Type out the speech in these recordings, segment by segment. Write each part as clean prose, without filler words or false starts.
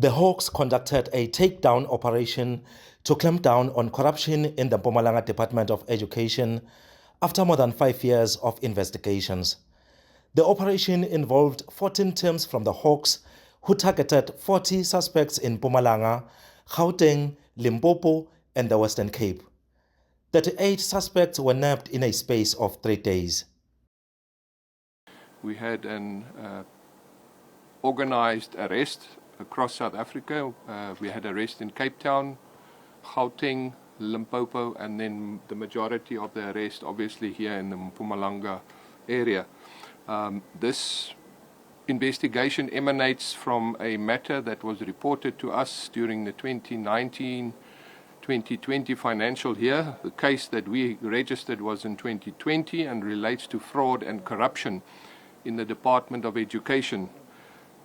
The Hawks conducted a takedown operation to clamp down on corruption in the Mpumalanga Department of Education after more than 5 years of investigations. The operation involved 14 teams from the Hawks who targeted 40 suspects in Mpumalanga, Gauteng, Limpopo, and the Western Cape. 38 suspects were nabbed in a space of 3 days. We had an organized arrest across South Africa. We had arrests in Cape Town, Gauteng, Limpopo, and then the majority of the arrests obviously here in the Mpumalanga area. This investigation emanates from a matter that was reported to us during the 2019-2020 financial year. The case that we registered was in 2020 and relates to fraud and corruption in the Department of Education.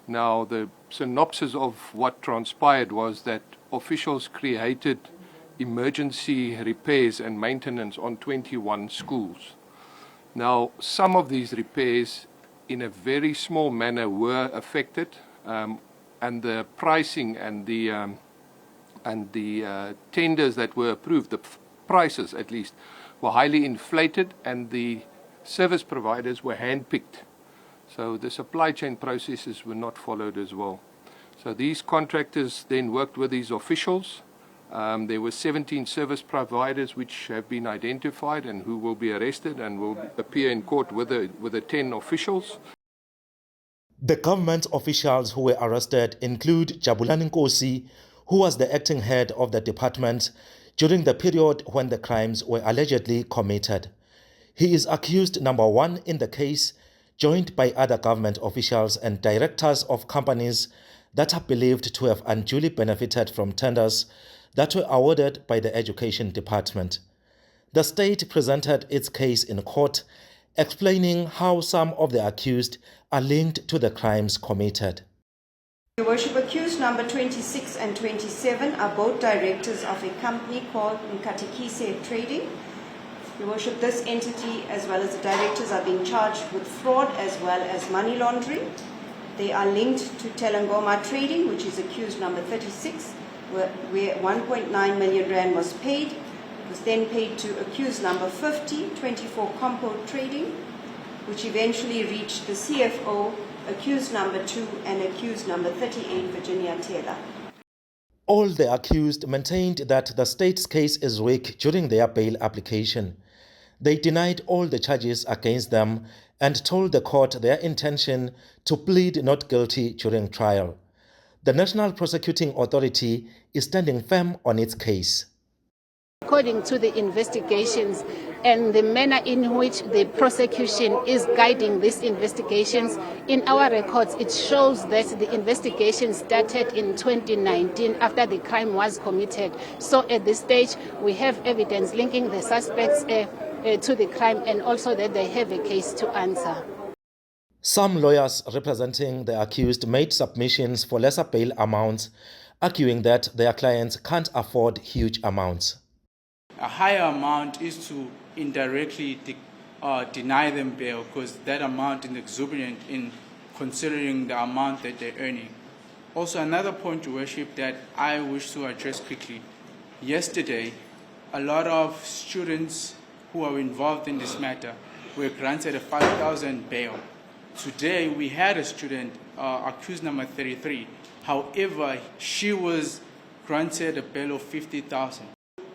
Now, the synopsis of what transpired was that officials created emergency repairs and maintenance on 21 schools. Now, some of these repairs in a very small manner were affected, and the pricing and the tenders that were approved, the prices at least, were highly inflated, and the service providers were handpicked. So the supply chain processes were not followed as well. So these contractors then worked with these officials. There were 17 service providers which have been identified and who will be arrested and will appear in court with the 10 officials. The government officials who were arrested include Jabulani Nkosi, who was the acting head of the department during the period when the crimes were allegedly committed. He is accused number 1 in the case, joined by other government officials and directors of companies that are believed to have unduly benefited from tenders that were awarded by the Education Department. The state presented its case in court, explaining how some of the accused are linked to the crimes committed. Your Worship, accused number 26 and 27 are both directors of a company called Nkatikise Trading. Your Worship, this entity as well as the directors are being charged with fraud as well as money laundering. They are linked to Telangoma Trading, which is accused number 36, where 1.9 million rand was paid. It was then paid to accused number 50, 24 Compo Trading, which eventually reached the CFO, accused number 2, and accused number 38, Virginia Taylor. All the accused maintained that the state's case is weak during their bail application. They denied all the charges against them and told the court their intention to plead not guilty during trial. The National Prosecuting Authority is standing firm on its case. According to the investigations and the manner in which the prosecution is guiding these investigations, in our records it shows that the investigation started in 2019 after the crime was committed. So at this stage we have evidence linking the suspects to the crime and also that they have a case to answer. Some lawyers representing the accused made submissions for lesser bail amounts, arguing that their clients can't afford huge amounts. A higher amount is to indirectly deny them bail because that amount is exorbitant in considering the amount that they're earning. Also, another point, Your Worship, that I wish to address quickly. Yesterday, a lot of students who are involved in this matter were granted a 5,000 bail. Today, we had a student, accused number 33. However, she was granted a bail of 50,000.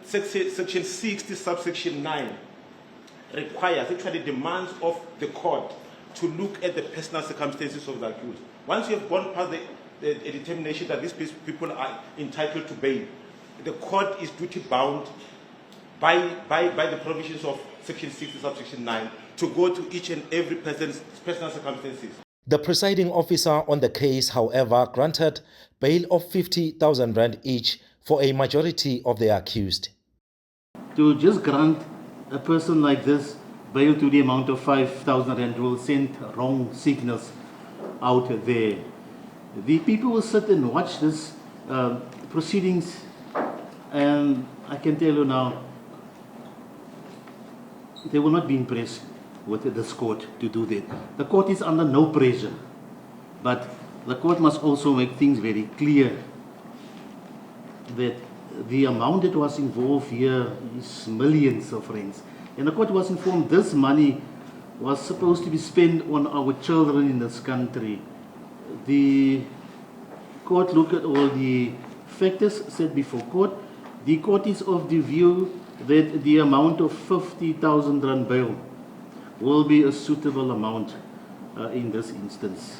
Section 60, subsection 9 requires, actually demands of the court to look at the personal circumstances of the accused. Once you have gone past the determination that these people are entitled to bail, the court is duty bound by the provisions of section 60, subsection 9 to go to each and every person's personal circumstances. The presiding officer on the case, however, granted bail of 50,000 rand each for a majority of the accused. To just grant a person like this bail to the amount of 5,000 rand will send wrong signals out there. The people will sit and watch this proceedings, and I can tell you now, they will not be impressed with this court to do that. The court is under no pressure, but the court must also make things very clear that the amount that was involved here is millions of rands. And the court was informed this money was supposed to be spent on our children in this country. The court looked at all the factors set before court. The court is of the view that the amount of 50,000 rand bail will be a suitable amount in this instance.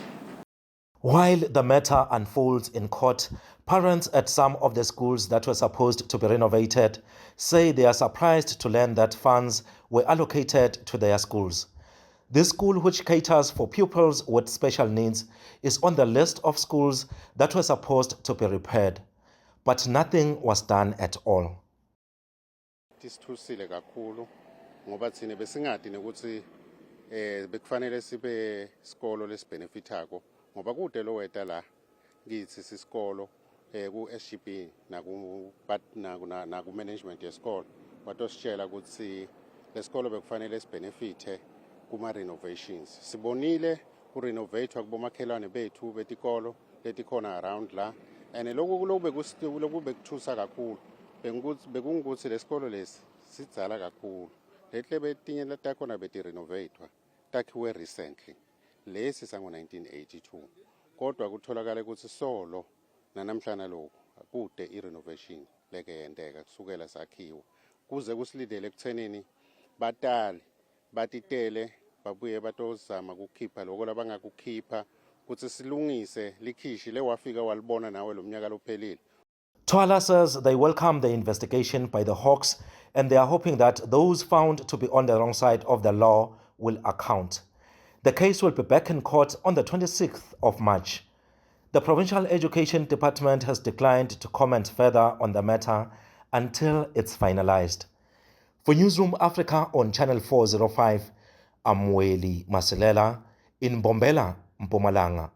While the matter unfolds in court, parents at some of the schools that were supposed to be renovated say they are surprised to learn that funds were allocated to their schools. This school, which caters for pupils with special needs, is on the list of schools that were supposed to be repaired, but nothing was done at all. Tisithusile kakhulu ngoba thina besingadi ukuthi bekufanele sibe isikolo lesibenefitako ngoba kude lo weta la kithi sisikolo ku SGB na ku management yesikolo watositshela ukuthi lesikolo bekufanele sibenefite kuma renovations. Sibonile ku renovate kubomakhelwane bethu betikolo letikhona around la and lokhu bekuthusa kakhulu bekungukuthi lesikolo lesi sidzala kakhulu lehle betinye letakhona beti renovatewa takhiwe recently lesi sango 1982 kodwa kutholakala ukuthi solo nanamhlanje lokho kude i-renovation leke yendeka kusukela sakhiwa kuze kusilidele ekuthenini batali batitele babuye batozama ukukhipha lokho labangakukhipha ukuthi silungise likhishi lewafika walibona nawe lo mnyaka lophelile. Twala says they welcome the investigation by the Hawks and they are hoping that those found to be on the wrong side of the law will account. The case will be back in court on the 26th of March. The Provincial Education Department has declined to comment further on the matter until it's finalized. For Newzroom Afrika on Channel 405, I'm Mweli Masilela in Mpumalanga, Mpumalanga.